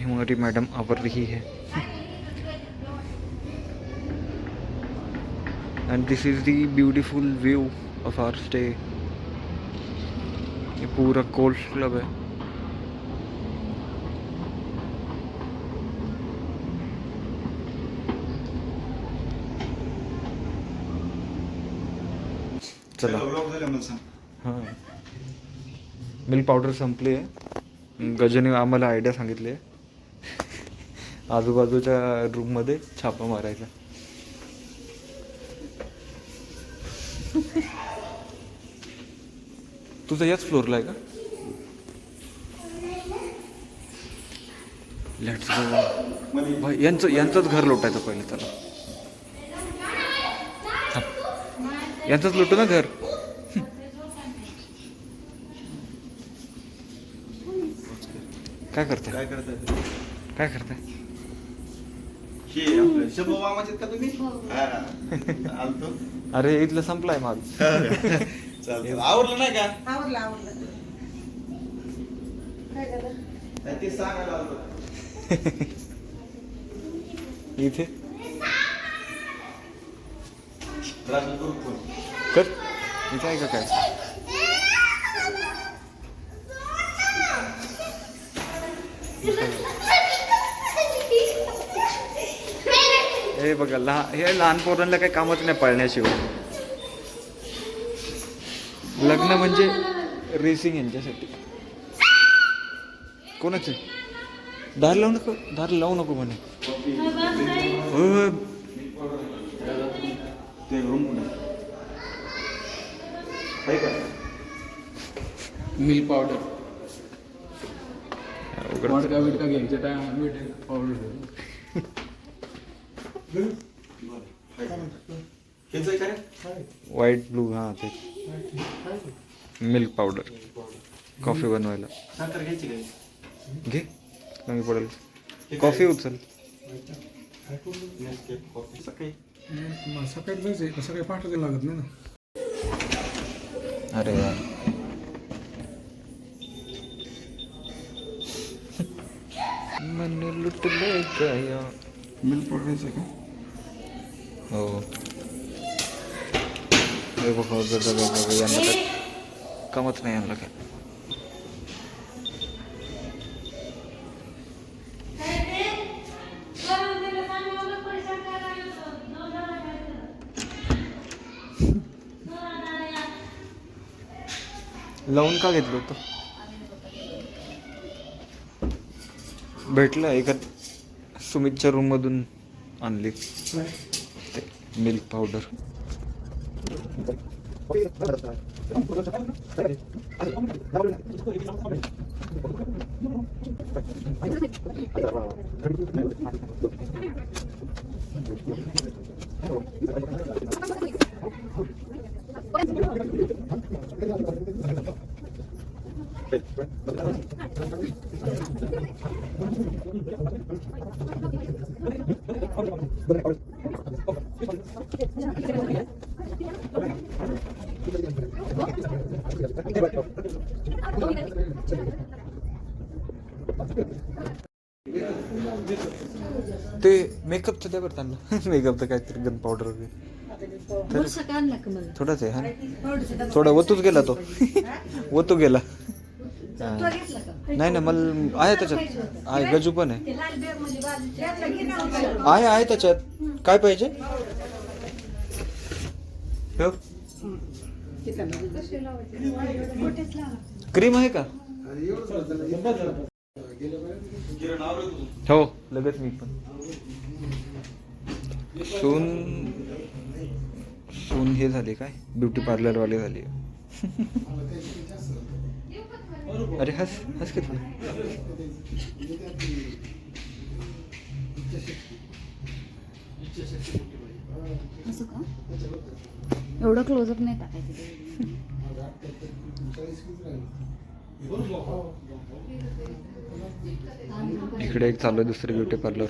हमारी मैडम आवर रही है। And this is the beautiful view of our stay. ये पूरा गोल्फ क्लब है। चला हां, मिल्क पावडर संपली आहे. गजने आम्हाला आयडिया सांगितली आहे आजूबाजूच्या रूममध्ये छापा मारायचा. तुझं याच फ्लोअरला आहे का? Let's go. भाई यांचंच घर लोटायचं पहिले त्याला. यांचंच लोटू ना घर. काय करताय? काय करताय? अरे इथलं संपलाय माझं. आवडलं नाही का? इथे कर. इथे आहे का काय? हे बघा हे लहान पोरांना काही कामच नाही पाळण्याशिवाय. लग्न म्हणजे रेसिंग यांच्यासाठी. कोणाचे? दार लावू नको म्हणे. मिल्क पावडर विटका घ्यायचे पावडर. White blue. हां ते मिल्क पावडर कॉफी बनवायला. साखर घ्यायची काय? घे, कमी पडेल. कॉफी उचल. सकाळी सकाळी पाठवायला लागत नाही ना. अरे यार, मैंने लुट ले गया. मिल्क पावडर का? हो. हे बघ यांना काय कामच नाही. यांना काय लावून का घेतलं होतं? भेटलं एका सुमितच्या रूम मधून आणली ते मिल्क पावडर. ते मेकअपचं द्या बरं त्यांना. मेकअपचं काहीतरी गन पावडर वगैरे थोडाच आहे. हा थोडा वतूच गेला तो. वतू गेला. नाही ना, मला आहे त्याच्यात. आहे गजू पण आहे. आहे त्याच्यात. काय पाहिजे? क्रीम आहे का? हो लगेच. मी पण सून हे झाले काय, ब्युटी पार्लर वाले झाले. अरे हस हस किती. एवढं क्लोजअप नाही टाकायचं. इकडे एक चालू आहे दुसरी ब्युटी पार्लर.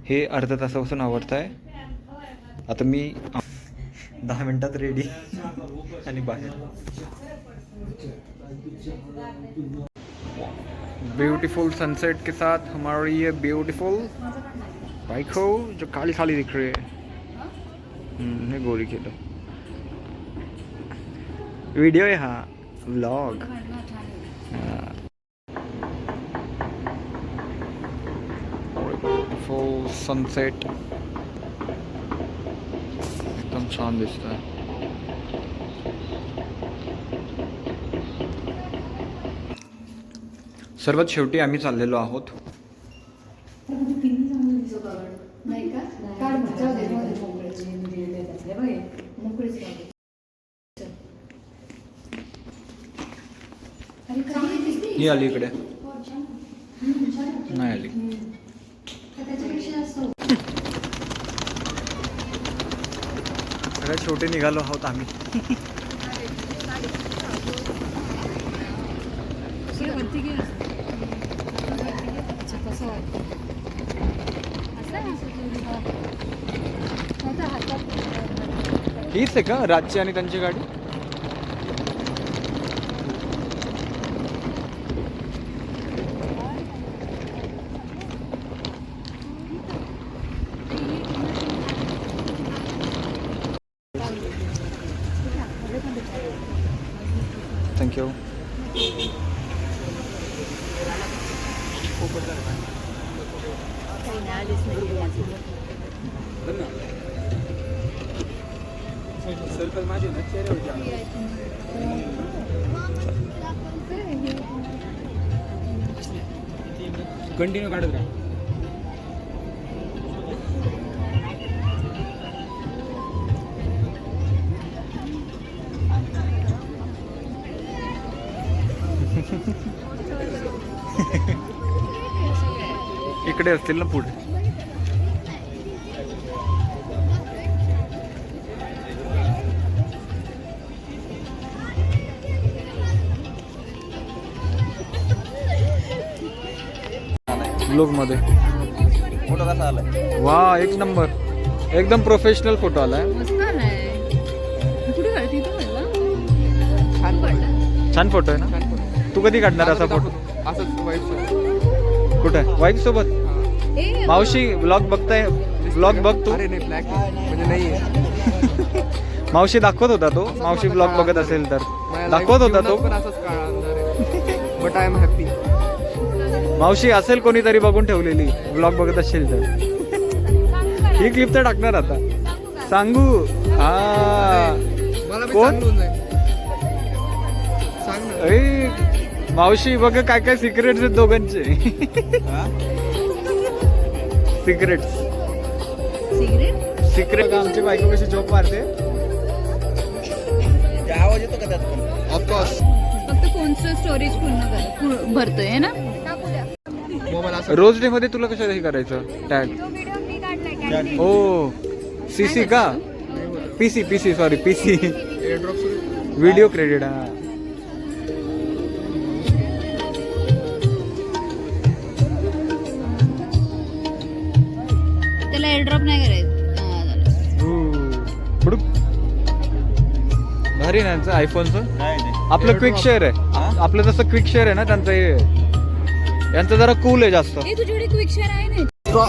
हे अर्धा तासापासून आवडतंय. आता मी 10 मिनिटात रेडी आणि बाहेर. ब्यूटीफुल सनसेट के साथ हमारी ये ब्यूटीफुल बाइक हो जो काली काली दिख रही है। ये गोरी खेलो वीडियो है, हाँ व्लॉग। ब्यूटीफुल सनसेट एकदम छान दिसत आहे। सर्वात शेवटी आम्ही चाललेलो आहोत ही आली इकडे नाही आली। सगळ्यात शेवटी निघालो आहोत आम्ही। हीच आहे का राजची आणि त्यांची गाडी? थँक्यू। कंटिन्यू काढत राहा। इकडे असतील ना पुढे। ब्लॉग मध्ये फोटो कसा आलाय? वा एक नंबर, एकदम प्रोफेशनल फोटो आलाय। मस्त आलाय। कुठे काढते तू मला? छान पडला। छान फोटो आहे ना? तू कधी काढणार असा फोटो? असंच वाईफ कुठे वाईफ सोबत? ए मावशी ब्लॉग बघताय? ब्लॉग बघ तू। अरे नाही ब्लॅक म्हणजे नाही मावशी दाखवत होता तो, मावशी ब्लॉग बघत असेल तर दाखवत होता तो। पण असंच काळा अंधार आहे बट आय एम हॅपी। मावशी असेल कोणीतरी बघून ठेवलेली, ब्लॉग बघत असेल तर। ही क्लिप तर टाकणार आता। सांगू हा मला कोण? सांग ना। अरे मावशी बघ काय काय सिक्रेट्स आहेत दोघांचे। सिक्रेट्स सिगरेट सिक्रेट आमची बायको कशी झोप मारते। आवाज येतो का त्यात? ऑफकोर्स फक्त फोनचं स्टोरेज पूर्ण भरतोय है ना? मोबाईल असं रोज डे मध्ये तुला कशाला हे करायचं टॅग? ओ सीसी का? पीसी पीसी सॉरी पीसी एअरड्रॉप सुरू व्हिडिओ क्रेडिट। हा त्याला एअरड्रॉप नाही करायचं। बुडूक भारी ना यांचं आयफोनचं। नाही नाही आपलं क्विक शेअर आहे, आपलं जसं क्विक शेअर आहे ना त्यांचं हे, यांचं जरा कूल आहे जास्त। ए तुझ्याकडे क्विक शेअर आहे ना?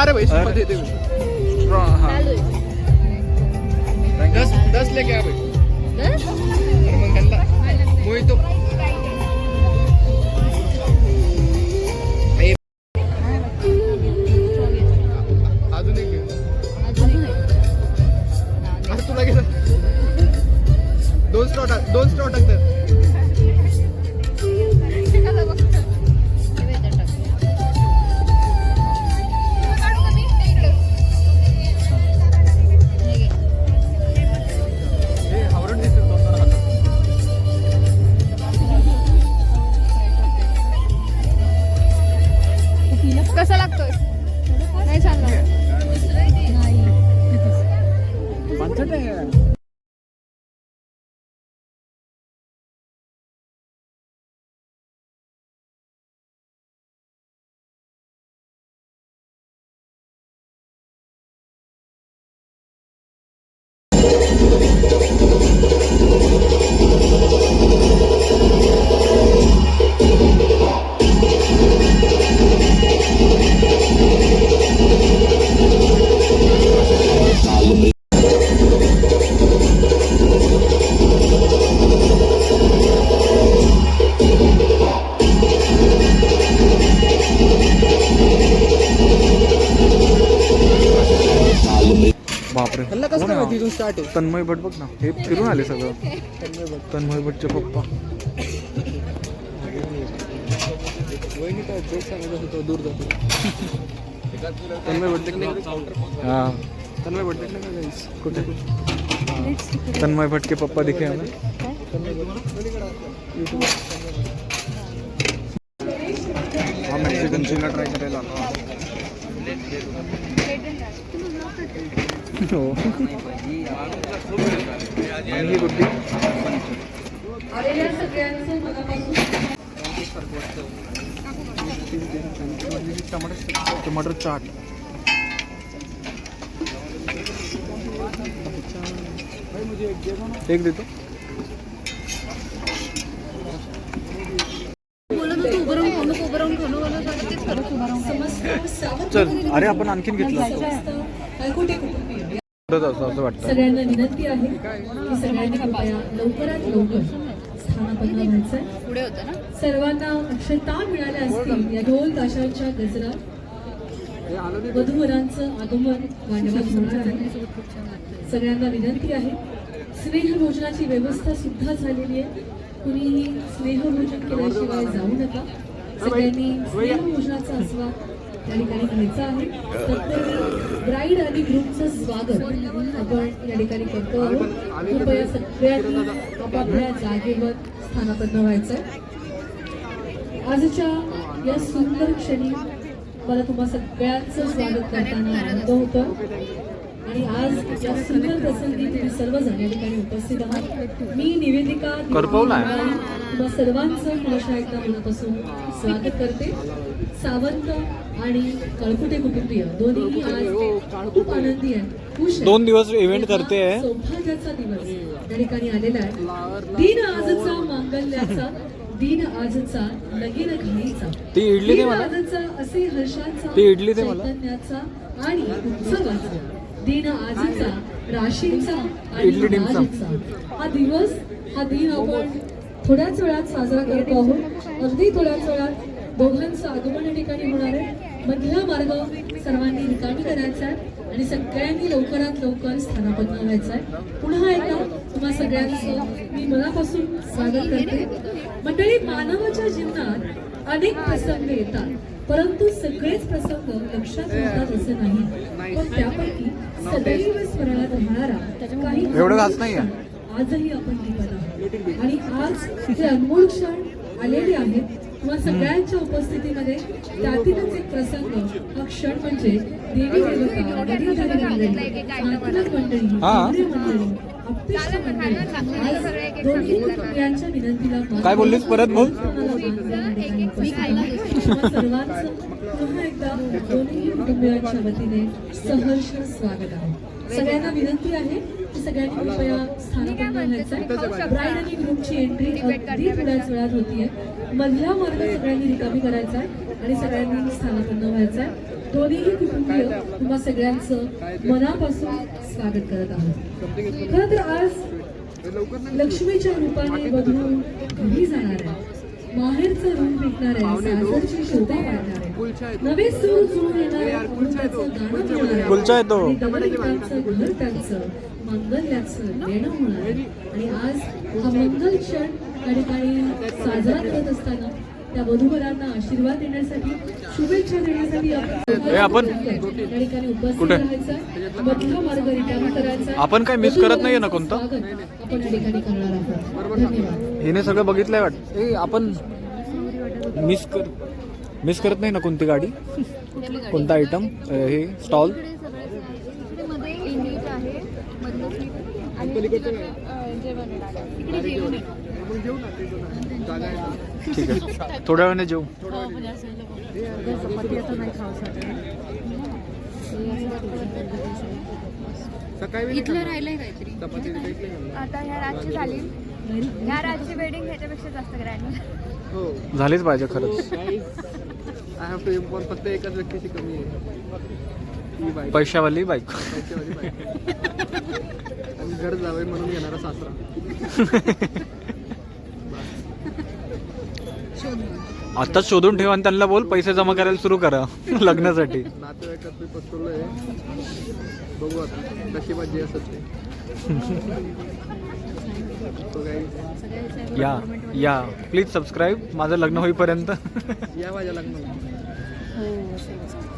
अरे भाई अरे. मध्ये दे। हा 10 लेके आ भाई। बस? अरे मग त्यांना मोहितो अजून एक घे. अजून एक. अरे तुला घेत दोन स्ट्रॉ टाकतात। त्यांना कसं काय माहिती इथून स्टार्ट आहे? तन्मय भट बघ ना, हे फिरून आले सगळं. तन्मय भटचे पप्पा. वहिनी काय जोक सांगत होतो दूर जातो. तन्मय भट देखणे हा तन्मय भट देखणे का गाईस? कुठे तन्मय भट के पप्पा दिखे हमें. हा मेक्सिकन चिंगा ट्राय करायला आलो. हो. आणि ही रोटी टमाटर चाट. एक देतो. चल अरे आपण आणखीन घेतलं असतं. असं वाटतं. सगळ्यांना विनंती आहे की सगळ्यांनी कृपया लवकरात लवकर स्थानापन्न व्हायचंय. पुढे होतं ना. सर्वांना अक्षता मिळाल्या असतील या ढोल ताशांच्या गजरात वधूवरांचं आगमन मांडवात होणार आहे. सगळ्यांना विनंती आहे, स्नेहभोजनाची व्यवस्था सुद्धा झालेली आहे. कुणीही स्नेहभोजन केल्याशिवाय जाऊ नका. सगळ्यांनी स्नेहभोजनाचा आस्वाद या ठिकाणी घ्यायचा आहे. तत्पूर्वी ब्राईड आणि ग्रूमचं स्वागत आपण या ठिकाणी करतो आहोत. कृपया सगळ्यांनी आपापल्या जागेवर स्थानापन्न व्हायचंय. आजच्या या सुंदर क्षणी मला तुम्हा सगळ्यांचं स्वागत करताना आनंद होतो. आणि आज या सुंदर प्रसंगी तुम्ही सर्वजण या ठिकाणी उपस्थित आहात. मी निवेदिका तुम्हा सर्वांचं पुन्हा एकदा मनापासून स्वागत करते. सावंत आणि कळकुटे कुटुंबीय दोन्ही आज खूप आनंदी आहेत, खुश आहेत. 2 दिवस इव्हेंट करते आहे. सौभाग्याचा दिवस या ठिकाणी आलेला आहे. दिन आजचा मांगल्याचा, दिन आजचा लगीन घाईचा, ती इडली दे दिन मला. आजचा असे हर्षाचा, ती इडली दे मला. चैतन्याचा आणि उत्सवाचा, दिन आजचा राशींचा इडली आणि डिमसम. राजाचा हा दिवस, हा दिन आपण थोड्याच वेळात साजरा करतो आहोत. अगदी थोड्याच वेळात दोघांचं आगमन या ठिकाणी होणार आहे. मधला मार्ग सर्वांनी रिकामी करायचा आहे आणि सगळ्यांनी लवकरात लवकर स्थानापन्न व्हायचं आहे. पुन्हा एकदा तुम्हा सगळ्यांचं मी मनापासून स्वागत करते. मंडळी, मानवाच्या जीवनात अनेक प्रसंग येतात, परंतु सगळेच प्रसंग लक्षात राहतात असं नाही. पण त्यापैकी सदैव स्मरणात राहणारा काही एवढं घास नाहीये. आजही आपण टिकत आहोत. आणि आज ते अनमोल क्षण आलेले आहेत किंवा सगळ्यांच्या उपस्थितीमध्ये. त्यातीलच एक प्रसंग, हा क्षण म्हणजे देवी देवता, नदीधारी मंडळी, नातलग मंडळी, इंद्रिय मंडळी, अप्तेष्ट मंडळी आज दोन्ही कुटुंबियांच्या विनंतीला मान काय बोललीस? परत बोल. सर्वांचं पुन्हा एकदा दोन्ही कुटुंबियांच्या वतीने सहर्ष स्वागत आहे. सगळ्यांना विनंती आहे की सगळ्यांनी कृपया स्थानापन्न व्हायचं. ब्राईड आणि ग्रूमची एंट्री अगदी थोड्याच वेळात होतीये. मधला मार्ग सगळ्यांनी रिकामी करायचा आहे आणि सगळ्यांनी स्थानापन्न व्हायचं आहे. दोन्ही कुटुंबीय तुम्हा सगळ्यांचं मनापासून स्वागत करत आहोत. खरं तर आज लक्ष्मीच्या रूपाने वधू घरी जाणार आहे. माहेरचं रूप भेटणार आहे, सासरची शोभा वाढणार आहे, नवे सूर जुळून येणाऱ्या अमृताचं गाणं होणार आहे. कुलचा येतो. आणि दमयंतीचं घर त्यांचं मांगल्याचं देणं होणार आहे. आणि आज हा मंगल क्षण या ठिकाणी साजरा करत असताना त्या वधूवरांना आशीर्वाद देण्यासाठी, शुभेच्छा देण्यासाठी आपण या ठिकाणी उपस्थित कुठे? राहायचं. मधला मार्ग रिकामी करायचा. आपण काय मिस करत नाहीये ना कोणतं? स्वागत आपण या ठिकाणी करणार आहोत. धन्यवाद. हिने सगळं बघितलंय वाटत. आपण मिस करत नाही ना कोणती गाडी, कोणता आयटम, हे स्टॉल. ठीक आहे, थोड्या वेळाने जेऊ. इथलं राहिलंय काहीतरी. आता ह्या रातची झाली, ह्या रातची वेडिंग ह्याच्यापेक्षा जास्त ग्रँड हो. झालीच पाहिजे खरंच. I have to import. फक्त एकाच व्यक्तीची कमी आहे, ही बाईक. पैशावाली बाईक. पैशावाली बाईक. आणि घर जावे म्हणून येणारा सासरा. शोध. आताच शोधून ठेवा आणि त्यांना बोल पैसे जमा करायला सुरू करा लग्नासाठी. नातेवाईकात मी पसरलोय. बघू आता कशी मजा असत ते. तो काही या प्लीज सबस्क्राईब माझं लग्न होईपर्यंत. या माझ्या लग्नाला. हो